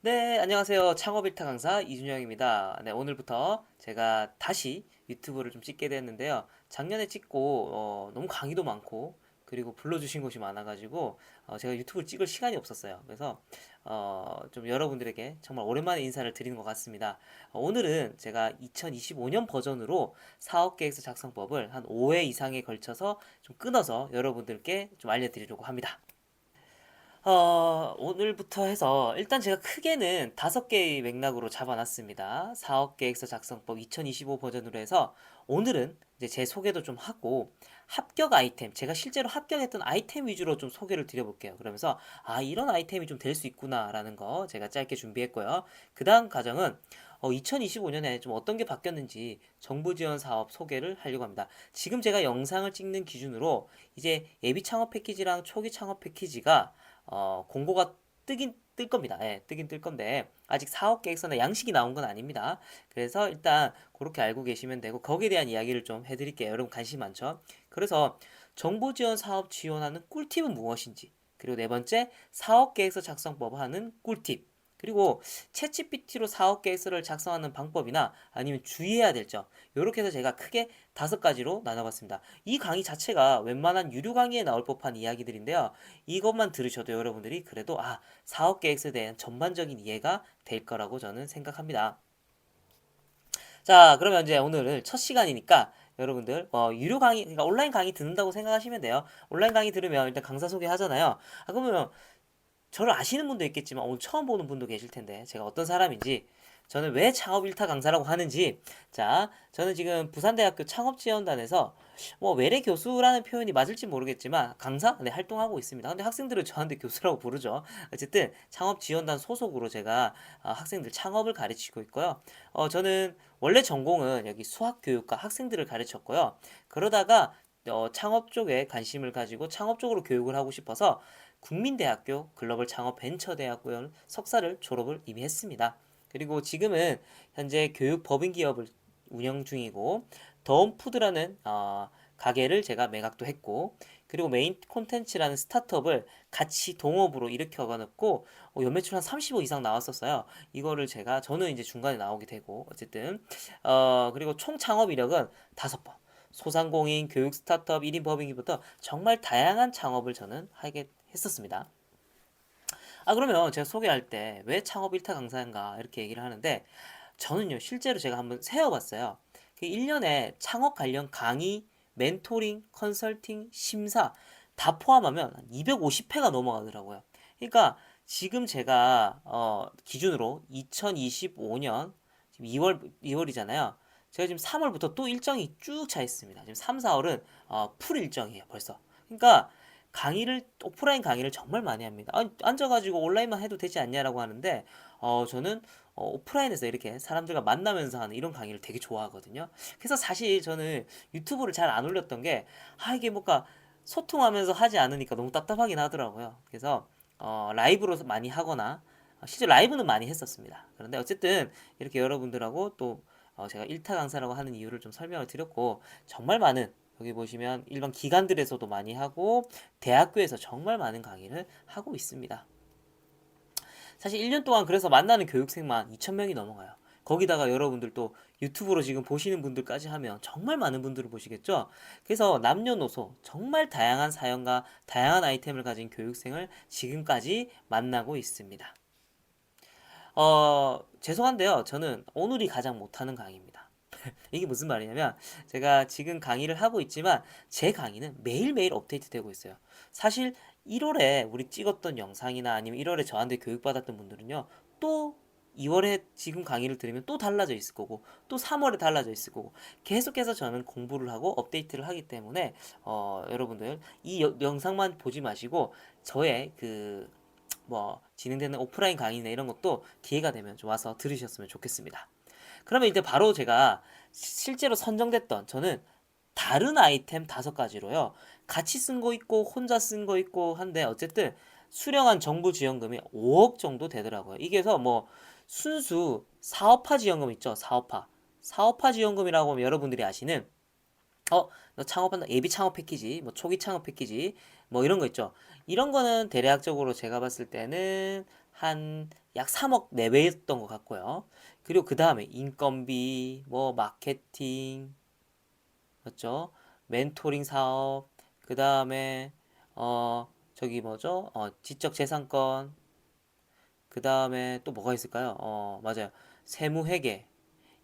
네, 안녕하세요. 창업 일타 강사 이준영입니다. 네, 오늘부터 제가 다시 유튜브를 좀 찍게 됐는데요. 작년에 찍고 너무 강의도 많고 그리고 불러주신 곳이 많아가지고 제가 유튜브를 찍을 시간이 없었어요. 그래서 좀 여러분들에게 정말 오랜만에 인사를 드리는 것 같습니다. 오늘은 제가 2025년 버전으로 사업계획서 작성법을 한 5회 이상에 걸쳐서 좀 끊어서 여러분들께 좀 알려드리려고 합니다. 오늘부터 해서 일단 제가 크게는 5개의 맥락으로 잡아놨습니다. 사업계획서 작성법 2025 버전으로 해서 오늘은 이제 제 소개도 좀 하고 합격 아이템, 제가 실제로 합격했던 아이템 위주로 좀 소개를 드려볼게요. 그러면서 이런 아이템이 좀 될 수 있구나라는 거 제가 짧게 준비했고요. 그 다음 과정은 2025년에 좀 어떤 게 바뀌었는지 정부 지원 사업 소개를 하려고 합니다. 지금 제가 영상을 찍는 기준으로 이제 예비 창업 패키지랑 초기 창업 패키지가 공고가 뜨긴 뜰 겁니다. 예, 뜨긴 뜰 건데 아직 사업 계획서나 양식이 나온 건 아닙니다. 그래서 일단 그렇게 알고 계시면 되고 거기에 대한 이야기를 좀 해드릴게요. 여러분 관심 많죠? 그래서 정보 지원 사업 지원하는 꿀팁은 무엇인지, 그리고 네 번째 사업 계획서 작성법 하는 꿀팁, 그리고 챗GPT로 사업 계획서를 작성하는 방법이나 아니면 주의해야 될 점, 이렇게 해서 제가 크게 5가지로 나눠봤습니다. 이 강의 자체가 웬만한 유료 강의에 나올 법한 이야기들인데요. 이것만 들으셔도 여러분들이 그래도 사업 계획서에 대한 전반적인 이해가 될 거라고 저는 생각합니다. 자, 그러면 이제 오늘 첫 시간이니까 여러분들 유료 강의, 그러니까 온라인 강의 듣는다고 생각하시면 돼요. 온라인 강의 들으면 일단 강사 소개하잖아요. 그러면 저를 아시는 분도 있겠지만 오늘 처음 보는 분도 계실 텐데 제가 어떤 사람인지, 저는 왜 창업 일타 강사라고 하는지. 자, 저는 지금 부산대학교 창업지원단에서 뭐 외래 교수라는 표현이 맞을지 모르겠지만 강사 네, 활동하고 있습니다. 근데 학생들은 저한테 교수라고 부르죠. 어쨌든 창업지원단 소속으로 제가 학생들 창업을 가르치고 있고요. 저는 원래 전공은 여기 수학교육과 학생들을 가르쳤고요. 그러다가 창업 쪽에 관심을 가지고 창업 쪽으로 교육을 하고 싶어서 국민대학교 글로벌 창업 벤처대학교 석사를 졸업을 이미 했습니다. 그리고 지금은 현재 교육 법인 기업을 운영 중이고 더움푸드라는 가게를 제가 매각도 했고, 그리고 메인 콘텐츠라는 스타트업을 같이 동업으로 일으켜가놓고 연매출 한 30억 이상 나왔었어요. 이거를 저는 이제 중간에 나오게 되고 어쨌든 그리고 총 창업 이력은 5번. 소상공인, 교육 스타트업, 1인 법인기부터 정말 다양한 창업을 저는 하게 했었습니다. 그러면 제가 소개할 때 왜 창업 1타 강사인가 이렇게 얘기를 하는데, 저는요 실제로 제가 한번 세어봤어요. 그 1년에 창업 관련 강의, 멘토링, 컨설팅, 심사 다 포함하면 250회가 넘어가더라고요. 그러니까 지금 제가 기준으로 2025년 지금 2월이잖아요. 제가 지금 3월부터 또 일정이 쭉 차 있습니다. 지금 3, 4월은 풀 일정이에요, 벌써. 그러니까 오프라인 강의를 정말 많이 합니다. 앉아가지고 온라인만 해도 되지 않냐라고 하는데, 저는 오프라인에서 이렇게 사람들과 만나면서 하는 이런 강의를 되게 좋아하거든요. 그래서 사실 저는 유튜브를 잘 안 올렸던 게, 이게 뭔가 소통하면서 하지 않으니까 너무 답답하긴 하더라고요. 그래서, 라이브로 많이 하거나, 실제 라이브는 많이 했었습니다. 그런데 어쨌든 이렇게 여러분들하고 또 제가 1타 강사라고 하는 이유를 좀 설명을 드렸고, 정말 많은, 여기 보시면 일반 기관들에서도 많이 하고 대학교에서 정말 많은 강의를 하고 있습니다. 사실 1년 동안 그래서 만나는 교육생만 2,000명이 넘어가요. 거기다가 여러분들 또 유튜브로 지금 보시는 분들까지 하면 정말 많은 분들을 보시겠죠? 그래서 남녀노소 정말 다양한 사연과 다양한 아이템을 가진 교육생을 지금까지 만나고 있습니다. 죄송한데요. 저는 오늘이 가장 못하는 강의입니다. 이게 무슨 말이냐면, 제가 지금 강의를 하고 있지만 제 강의는 매일매일 업데이트 되고 있어요. 사실 1월에 우리 찍었던 영상이나 아니면 1월에 저한테 교육받았던 분들은요, 또 2월에 지금 강의를 들으면 또 달라져 있을 거고, 또 3월에 달라져 있을 거고, 계속해서 저는 공부를 하고 업데이트를 하기 때문에 여러분들 이 영상만 보지 마시고 저의 진행되는 오프라인 강의나 이런 것도 기회가 되면 좀 와서 들으셨으면 좋겠습니다. 그러면 이제 바로 제가 실제로 선정됐던, 저는 다른 아이템 5가지로요. 같이 쓴 거 있고 혼자 쓴 거 있고 한데 어쨌든 수령한 정부 지원금이 5억 정도 되더라고요. 이게서 순수 사업화 지원금 있죠. 사업화. 사업화 지원금이라고 하면 여러분들이 아시는 너 창업한다. 예비 창업 패키지, 초기 창업 패키지, 이런 거 있죠. 이런 거는 대략적으로 제가 봤을 때는 한 약 3억 내외였던 것 같고요. 그리고 그 다음에 인건비, 뭐 마케팅, 그렇죠? 멘토링 사업, 그 다음에 저기 뭐죠? 지적재산권, 그 다음에 또 뭐가 있을까요? 맞아요. 세무회계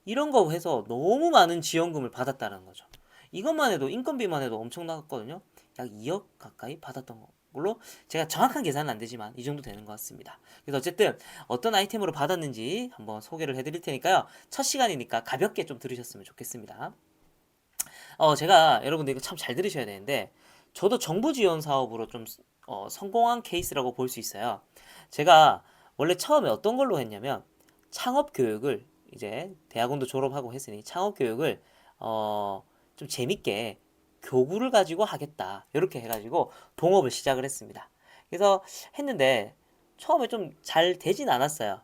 이런 거 해서 너무 많은 지원금을 받았다는 거죠. 이것만 해도 인건비만 해도 엄청 나갔거든요. 약 2억 가까이 받았던 걸로 제가 정확한 계산은 안 되지만 이 정도 되는 것 같습니다. 그래서 어쨌든 어떤 아이템으로 받았는지 한번 소개를 해드릴 테니까요. 첫 시간이니까 가볍게 좀 들으셨으면 좋겠습니다. 제가 여러분들 이거 참 잘 들으셔야 되는데 저도 정부 지원 사업으로 좀 성공한 케이스라고 볼 수 있어요. 제가 원래 처음에 어떤 걸로 했냐면 창업 교육을 이제 대학원도 졸업하고 했으니 창업 교육을 좀 재밌게 교구를 가지고 하겠다. 이렇게 해가지고 동업을 시작을 했습니다. 그래서 했는데 처음에 좀 잘 되진 않았어요.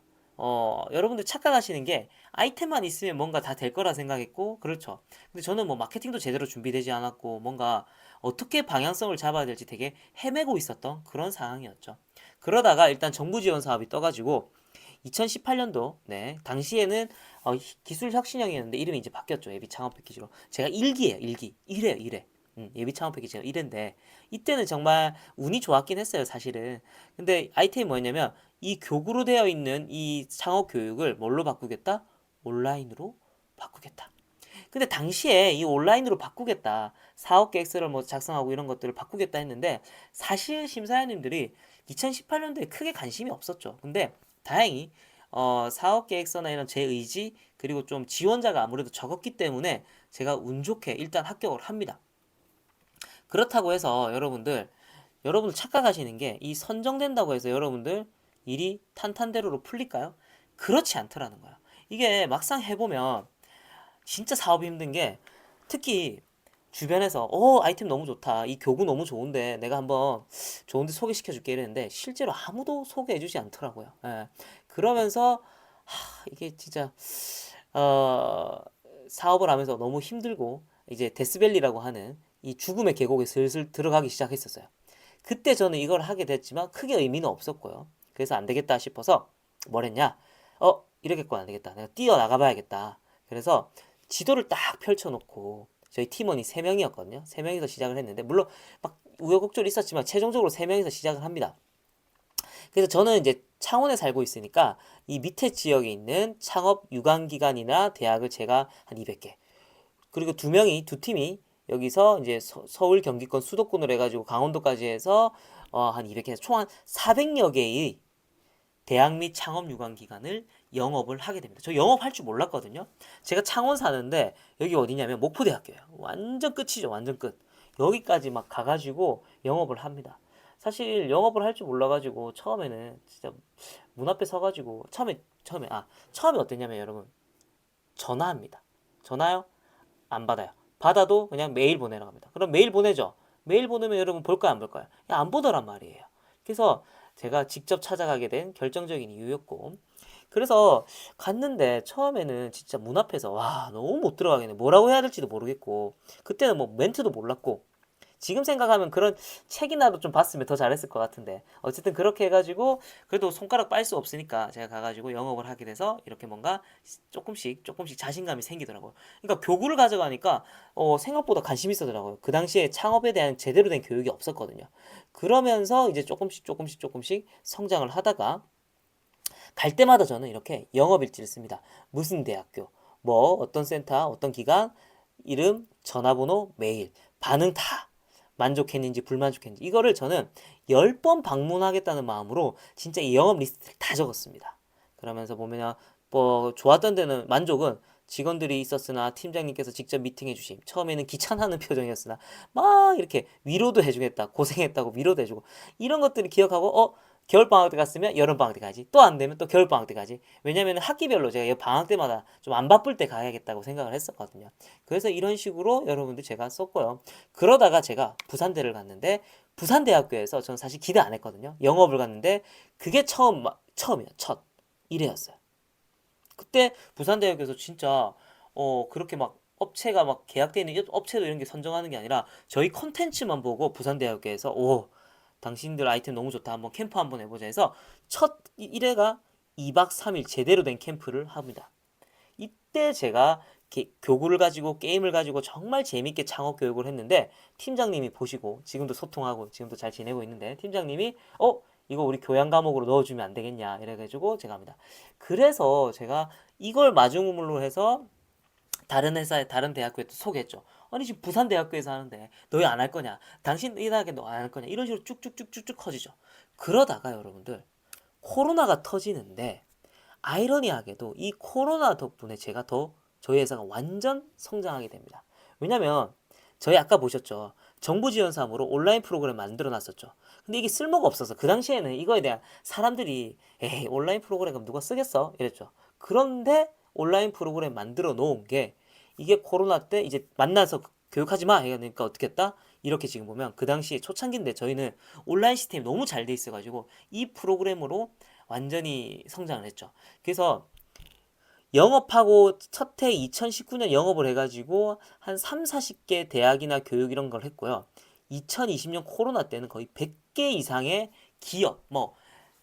여러분들 착각하시는 게 아이템만 있으면 뭔가 다 될 거라 생각했고, 그렇죠. 근데 저는 뭐 마케팅도 제대로 준비되지 않았고, 뭔가 어떻게 방향성을 잡아야 될지 되게 헤매고 있었던 그런 상황이었죠. 그러다가 일단 정부 지원 사업이 떠가지고, 2018년도, 네, 당시에는 기술 혁신형이었는데 이름이 이제 바뀌었죠. 예비 창업 패키지로. 제가 1기예요, 1기. 1회, 1회. 예비 창업 패키지가 1회인데, 이때는 정말 운이 좋았긴 했어요, 사실은. 근데 아이템이 뭐였냐면, 이 교구로 되어 있는 이 창업 교육을 뭘로 바꾸겠다? 온라인으로 바꾸겠다. 근데 당시에 이 온라인으로 바꾸겠다. 사업 계획서를 뭐 작성하고 이런 것들을 바꾸겠다 했는데 사실 심사위원님들이 2018년도에 크게 관심이 없었죠. 근데 다행히 사업 계획서나 이런 제 의지 그리고 좀 지원자가 아무래도 적었기 때문에 제가 운 좋게 일단 합격을 합니다. 그렇다고 해서 여러분들 착각하시는 게 이 선정된다고 해서 여러분들 일이 탄탄대로로 풀릴까요? 그렇지 않더라는 거야. 이게 막상 해보면 진짜 사업이 힘든 게 특히 주변에서 아이템 너무 좋다. 이 교구 너무 좋은데 내가 한번 좋은데 소개시켜 줄게 이랬는데 실제로 아무도 소개해 주지 않더라고요. 예. 그러면서 이게 진짜 어, 사업을 하면서 너무 힘들고 이제 데스밸리라고 하는 이 죽음의 계곡에 슬슬 들어가기 시작했었어요. 그때 저는 이걸 하게 됐지만 크게 의미는 없었고요. 그래서 안 되겠다 싶어서 뭘 했냐? 이러겠구나 안 되겠다. 내가 뛰어나가 봐야겠다. 그래서 지도를 딱 펼쳐놓고 저희 팀원이 3명이었거든요. 3명이서 시작을 했는데 물론 막 우여곡절이 있었지만 최종적으로 3명이서 시작을 합니다. 그래서 저는 이제 창원에 살고 있으니까 이 밑에 지역에 있는 창업 유관기관이나 대학을 제가 한 200개 그리고 두 팀이 여기서 이제 서울 경기권 수도권으로 해가지고 강원도까지 해서 한 200개 총 한 400여 개의 대학 및 창업 유관 기관을 영업을 하게 됩니다. 저 영업할 줄 몰랐거든요. 제가 창원 사는데 여기 어디냐면 목포대학교예요. 완전 끝이죠. 완전 끝. 여기까지 막 가가지고 영업을 합니다. 사실 영업을 할 줄 몰라가지고 처음에는 진짜 문 앞에 서가지고 처음에 어땠냐면 여러분 전화합니다. 전화요? 안 받아요. 받아도 그냥 메일 보내라고 합니다. 그럼 메일 보내죠. 메일 보내면 여러분 볼까요, 안 볼까요? 안 보더란 말이에요. 그래서 제가 직접 찾아가게 된 결정적인 이유였고, 그래서 갔는데 처음에는 진짜 문 앞에서 와 너무 못 들어가겠네. 뭐라고 해야 될지도 모르겠고, 그때는 뭐 멘트도 몰랐고, 지금 생각하면 그런 책이나도 좀 봤으면 더 잘했을 것 같은데 어쨌든 그렇게 해가지고 그래도 손가락 빨 수 없으니까 제가 가가지고 영업을 하게 돼서 이렇게 뭔가 조금씩 자신감이 생기더라고요. 그러니까 교구를 가져가니까 생각보다 관심이 있었더라고요. 그 당시에 창업에 대한 제대로 된 교육이 없었거든요. 그러면서 이제 조금씩 성장을 하다가 갈 때마다 저는 이렇게 영업일지를 씁니다. 무슨 대학교, 뭐 어떤 센터, 어떤 기관, 이름, 전화번호, 메일, 반응 다 만족했는지 불만족했는지 이거를 저는 10번 방문하겠다는 마음으로 진짜 이 영업 리스트를 다 적었습니다. 그러면서 보면 뭐 좋았던 데는 만족은 직원들이 있었으나 팀장님께서 직접 미팅해 주심. 처음에는 귀찮아하는 표정이었으나 막 이렇게 위로도 해주겠다. 고생했다고 위로도 해주고 이런 것들을 기억하고 겨울방학 때 갔으면 여름방학 때 가지. 또 안 되면 또 겨울방학 때 가지. 왜냐면 학기별로 제가 방학 때마다 좀 안 바쁠 때 가야겠다고 생각을 했었거든요. 그래서 이런 식으로 여러분들 제가 썼고요. 그러다가 제가 부산대를 갔는데 부산대학교에서 저는 사실 기대 안 했거든요. 영업을 갔는데 그게 처음이에요. 첫 1회였어요. 그때 부산대학교에서 진짜 그렇게 막 업체가 막 계약되어 있는 업체도 이런 게 선정하는 게 아니라 저희 컨텐츠만 보고 부산대학교에서 당신들 아이템 너무 좋다. 한번 캠프 한번 해보자 해서 첫 1회가 2박 3일 제대로 된 캠프를 합니다. 이때 제가 교구를 가지고 게임을 가지고 정말 재밌게 창업 교육을 했는데 팀장님이 보시고 지금도 소통하고 지금도 잘 지내고 있는데 팀장님이 이거 우리 교양 과목으로 넣어주면 안 되겠냐 이래가지고 제가 합니다. 그래서 제가 이걸 마중물로 해서 다른 회사에 다른 대학교에 또 소개했죠. 아니 지금 부산대학교에서 하는데 너희 안 할 거냐? 당신 이 대학에 너 안 할 거냐? 이런 식으로 쭉쭉쭉쭉쭉 커지죠. 그러다가 여러분들 코로나가 터지는데 아이러니하게도 이 코로나 덕분에 제가 더 저희 회사가 완전 성장하게 됩니다. 왜냐면 저희 아까 보셨죠. 정부 지원 사업으로 온라인 프로그램 만들어 놨었죠. 근데 이게 쓸모가 없어서 그 당시에는 이거에 대한 사람들이 에이 온라인 프로그램 그럼 누가 쓰겠어? 이랬죠. 그런데 온라인 프로그램 만들어 놓은 게 이게 코로나 때 이제 만나서 교육하지 마 이러니까 어떻게 했다? 이렇게 지금 보면 그 당시에 초창기인데 저희는 온라인 시스템이 너무 잘 돼 있어가지고 이 프로그램으로 완전히 성장을 했죠. 그래서 영업하고 첫 해 2019년 영업을 해가지고 한 3, 40개 대학이나 교육 이런 걸 했고요. 2020년 코로나 때는 거의 100개 이상의 기업, 뭐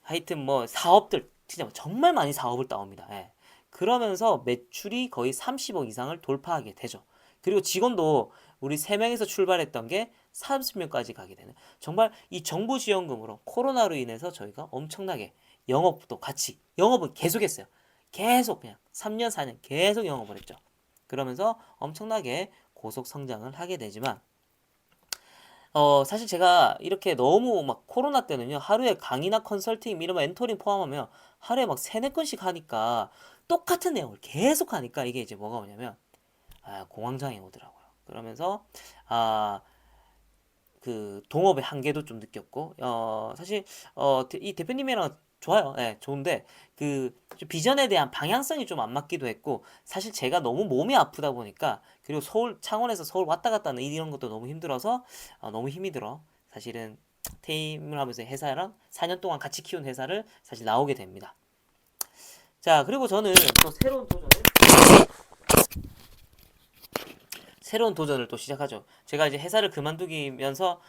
하여튼 뭐 사업들 진짜 정말 많이 사업을 따옵니다. 예. 그러면서 매출이 거의 30억 이상을 돌파하게 되죠. 그리고 직원도 우리 3명에서 출발했던 게 30명까지 가게 되는 정말 이 정부 지원금으로 코로나로 인해서 저희가 엄청나게 영업도 같이 영업은 계속했어요. 계속 그냥 3년 4년 계속 영업을 했죠. 그러면서 엄청나게 고속 성장을 하게 되지만 사실 제가 이렇게 너무 막 코로나 때는요, 하루에 강의나 컨설팅, 이런 엔토링 포함하면 하루에 막 3, 4건씩 하니까 똑같은 내용을 계속 하니까 이게 이제 뭐가 오냐면, 공황장애 오더라고요. 그러면서, 아, 그 동업의 한계도 좀 느꼈고, 사실, 이 대표님이랑 좋아요. 네, 좋은데, 비전에 대한 방향성이 좀 안 맞기도 했고, 사실 제가 너무 몸이 아프다 보니까, 그리고 창원에서 서울 왔다 갔다 하는 이런 것도 너무 힘들어서, 너무 힘이 들어. 사실은 퇴임을 하면서 회사랑 4년 동안 같이 키운 회사를 사실 나오게 됩니다. 자, 그리고 저는 또 새로운 도전을 또 시작하죠. 제가 이제 회사를 그만두기면서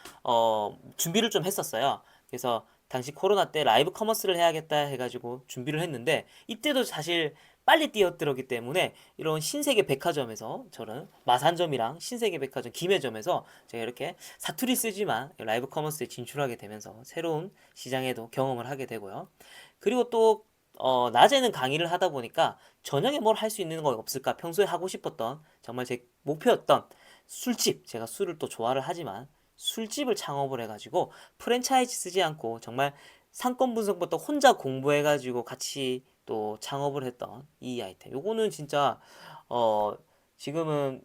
준비를 좀 했었어요. 그래서 당시 코로나 때 라이브 커머스를 해야겠다 해가지고 준비를 했는데 이때도 사실 빨리 뛰어들었기 때문에 이런 신세계 백화점에서 저는 마산점이랑 신세계 백화점 김해점에서 제가 이렇게 사투리 쓰지만 라이브 커머스에 진출하게 되면서 새로운 시장에도 경험을 하게 되고요. 그리고 또 낮에는 강의를 하다 보니까 저녁에 뭘 할 수 있는 거 없을까? 평소에 하고 싶었던 정말 제 목표였던 술집. 제가 술을 또 좋아를 하지만 술집을 창업을 해가지고 프랜차이즈 쓰지 않고 정말 상권 분석부터 혼자 공부해가지고 같이 또 창업을 했던 이 아이템. 요거는 진짜 어 지금은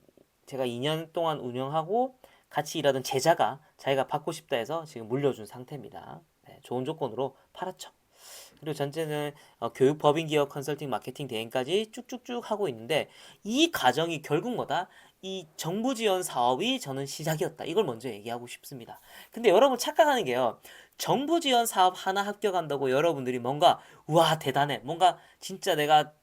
제가 2년 동안 운영하고 같이 일하던 제자가 자기가 받고 싶다 해서 지금 물려준 상태입니다. 네, 좋은 조건으로 팔았죠. 그리고 전체는 교육, 법인, 기업, 컨설팅, 마케팅, 대행까지 쭉쭉쭉 하고 있는데 이 과정이 결국 뭐다? 이 정부 지원 사업이 저는 시작이었다. 이걸 먼저 얘기하고 싶습니다. 근데 여러분 착각하는 게요. 정부 지원 사업 하나 합격한다고 여러분들이 뭔가 우와 대단해. 뭔가 진짜 내가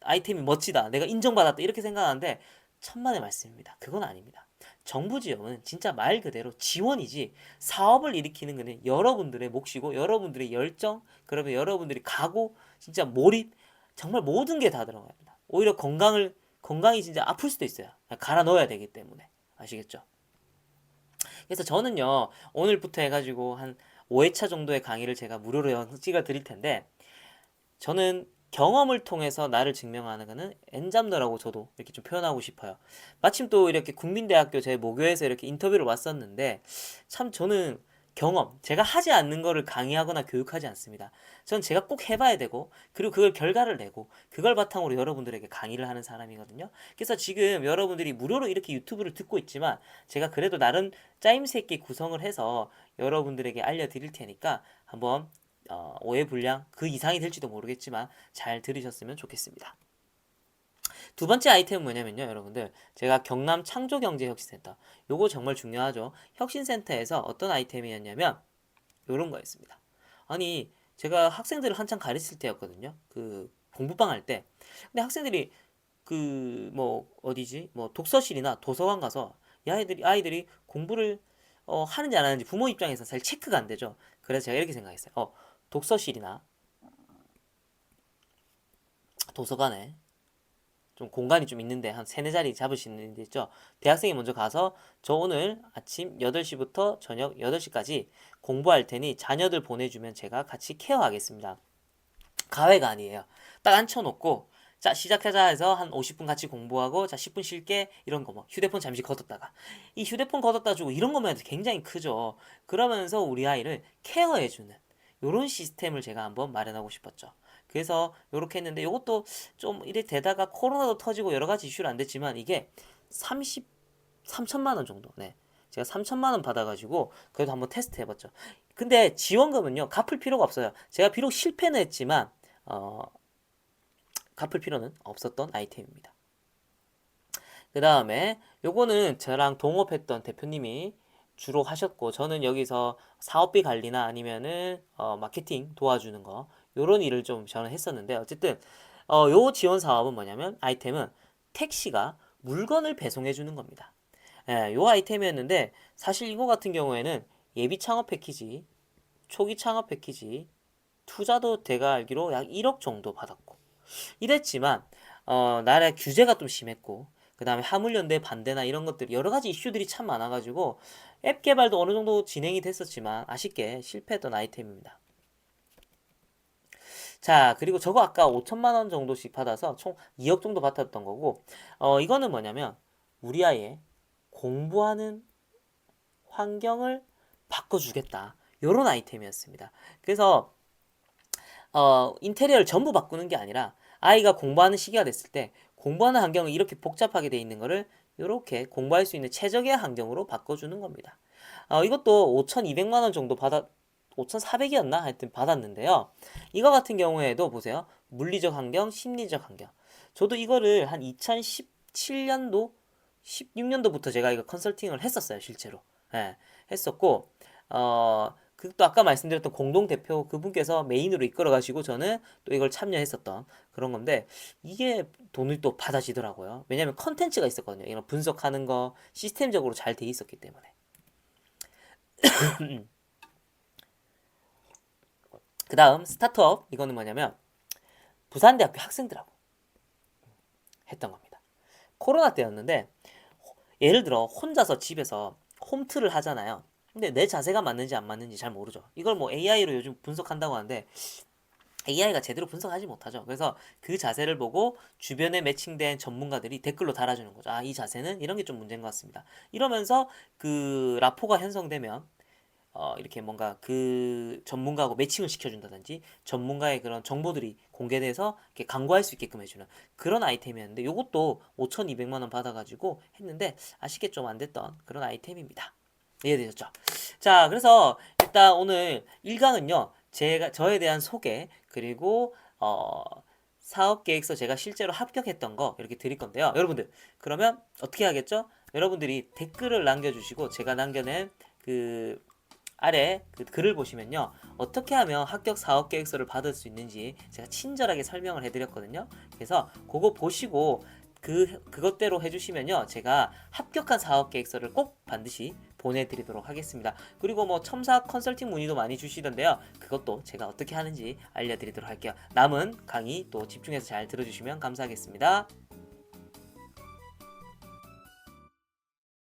아이템이 멋지다. 내가 인정받았다. 이렇게 생각하는데 천만의 말씀입니다. 그건 아닙니다. 정부 지원은 진짜 말 그대로 지원이지 사업을 일으키는 것은 여러분들의 몫이고 여러분들의 열정, 그러면 여러분들이 각오, 진짜 몰입, 정말 모든 게 다 들어갑니다. 오히려 건강이 진짜 아플 수도 있어요. 갈아 넣어야 되기 때문에. 아시겠죠? 그래서 저는요, 오늘부터 해가지고 한 5회차 정도의 강의를 제가 무료로 찍어 드릴 텐데, 저는 경험을 통해서 나를 증명하는 것은 엔잡너라고 저도 이렇게 좀 표현하고 싶어요. 마침 또 이렇게 국민대학교 제 모교에서 이렇게 인터뷰를 왔었는데 참 저는 제가 하지 않는 거를 강의하거나 교육하지 않습니다. 전 제가 꼭 해봐야 되고 그리고 그걸 결과를 내고 그걸 바탕으로 여러분들에게 강의를 하는 사람이거든요. 그래서 지금 여러분들이 무료로 이렇게 유튜브를 듣고 있지만 제가 그래도 나름 짜임새 있게 구성을 해서 여러분들에게 알려드릴 테니까 한번 오해 불량 그 이상이 될지도 모르겠지만 잘 들으셨으면 좋겠습니다. 두 번째 아이템은 뭐냐면요, 여러분들. 제가 경남 창조경제혁신센터. 요거 정말 중요하죠. 혁신센터에서 어떤 아이템이었냐면 요런 거였습니다. 아니, 제가 학생들을 한창 가르칠 때였거든요. 그 공부방 할 때. 근데 학생들이 뭐 어디지? 뭐 독서실이나 도서관 가서 아이들이 공부를 하는지 안 하는지 부모 입장에서 사실 체크가 안 되죠. 그래서 제가 이렇게 생각했어요. 독서실이나 도서관에 좀 공간이 좀 있는데 한 세네 자리 잡을 수 있는 데 있죠. 대학생이 먼저 가서 저 오늘 아침 8시부터 저녁 8시까지 공부할 테니 자녀들 보내주면 제가 같이 케어하겠습니다. 가회가 아니에요. 딱 앉혀놓고 자 시작하자 해서 한 50분 같이 공부하고 자 10분 쉴게 이런 거 뭐 휴대폰 잠시 걷었다가 이 휴대폰 걷었다 주고 이런 거면 굉장히 크죠. 그러면서 우리 아이를 케어해주는 요런 시스템을 제가 한번 마련하고 싶었죠. 그래서 요렇게 했는데 요것도 좀 이래 되다가 코로나도 터지고 여러 가지 이슈를 안 됐지만 이게 3천만 원 정도. 네. 제가 3천만 원 받아가지고 그래도 한번 테스트 해봤죠. 근데 지원금은요 갚을 필요가 없어요. 제가 비록 실패는 했지만 어, 갚을 필요는 없었던 아이템입니다. 그 다음에 요거는 저랑 동업했던 대표님이 주로 하셨고 저는 여기서 사업비 관리나 아니면은 마케팅 도와주는 거 요런 일을 좀 저는 했었는데 어쨌든 요 지원 사업은 뭐냐면 아이템은 택시가 물건을 배송해 주는 겁니다. 예, 요 아이템이었는데 사실 이거 같은 경우에는 예비 창업 패키지, 초기 창업 패키지, 투자도 제가 알기로 약 1억 정도 받았고 이랬지만 나라 규제가 좀 심했고 그 다음에 화물연대 반대나 이런 것들 여러 가지 이슈들이 참 많아가지고 앱 개발도 어느 정도 진행이 됐었지만 아쉽게 실패했던 아이템입니다. 자 그리고 저거 아까 5천만 원 정도씩 받아서 총 2억 정도 받았던 거고 이거는 뭐냐면 우리 아이의 공부하는 환경을 바꿔주겠다 요런 아이템이었습니다. 그래서 인테리어를 전부 바꾸는 게 아니라 아이가 공부하는 시기가 됐을 때 공부하는 환경을 이렇게 복잡하게 돼 있는 거를 이렇게 공부할 수 있는 최적의 환경으로 바꿔주는 겁니다. 이것도 5,200만 원 정도 5,400이었나? 하여튼 받았는데요. 이거 같은 경우에도 보세요. 물리적 환경, 심리적 환경. 저도 이거를 한 2017년도, 16년도부터 제가 이거 컨설팅을 했었어요, 실제로. 예, 했었고, 그또 아까 말씀드렸던 공동대표 그분께서 메인으로 이끌어가시고 저는 또 이걸 참여했었던 그런 건데 이게 돈을 또 받아지더라고요. 왜냐면 컨텐츠가 있었거든요. 이런 분석하는 거 시스템적으로 잘 돼 있었기 때문에. 그 다음 스타트업 이거는 뭐냐면 부산대학교 학생들하고 했던 겁니다. 코로나 때였는데 예를 들어 혼자서 집에서 홈트를 하잖아요. 근데 내 자세가 맞는지 안 맞는지 잘 모르죠. 이걸 뭐 AI로 요즘 분석한다고 하는데 AI가 제대로 분석하지 못하죠. 그래서 그 자세를 보고 주변에 매칭된 전문가들이 댓글로 달아주는 거죠. 아, 이 자세는 이런 게 좀 문제인 것 같습니다. 이러면서 그 라포가 형성되면 이렇게 뭔가 그 전문가하고 매칭을 시켜준다든지 전문가의 그런 정보들이 공개돼서 이렇게 광고할 수 있게끔 해주는 그런 아이템이었는데 이것도 5,200만 원 받아가지고 했는데 아쉽게 좀 안 됐던 그런 아이템입니다. 이해되셨죠? 자, 그래서 일단 오늘 1강은요. 제가 저에 대한 소개 그리고 사업 계획서 제가 실제로 합격했던 거 이렇게 드릴 건데요. 여러분들 그러면 어떻게 하겠죠? 여러분들이 댓글을 남겨주시고 제가 남겨낸 그 아래 그 글을 보시면요. 어떻게 하면 합격 사업 계획서를 받을 수 있는지 제가 친절하게 설명을 해드렸거든요. 그래서 그거 보시고 그것대로 해주시면요. 제가 합격한 사업 계획서를 꼭 반드시 보내드리도록 하겠습니다. 그리고 뭐 첨사 컨설팅 문의도 많이 주시던데요. 그것도 제가 어떻게 하는지 알려드리도록 할게요. 남은 강의 또 집중해서 잘 들어주시면 감사하겠습니다.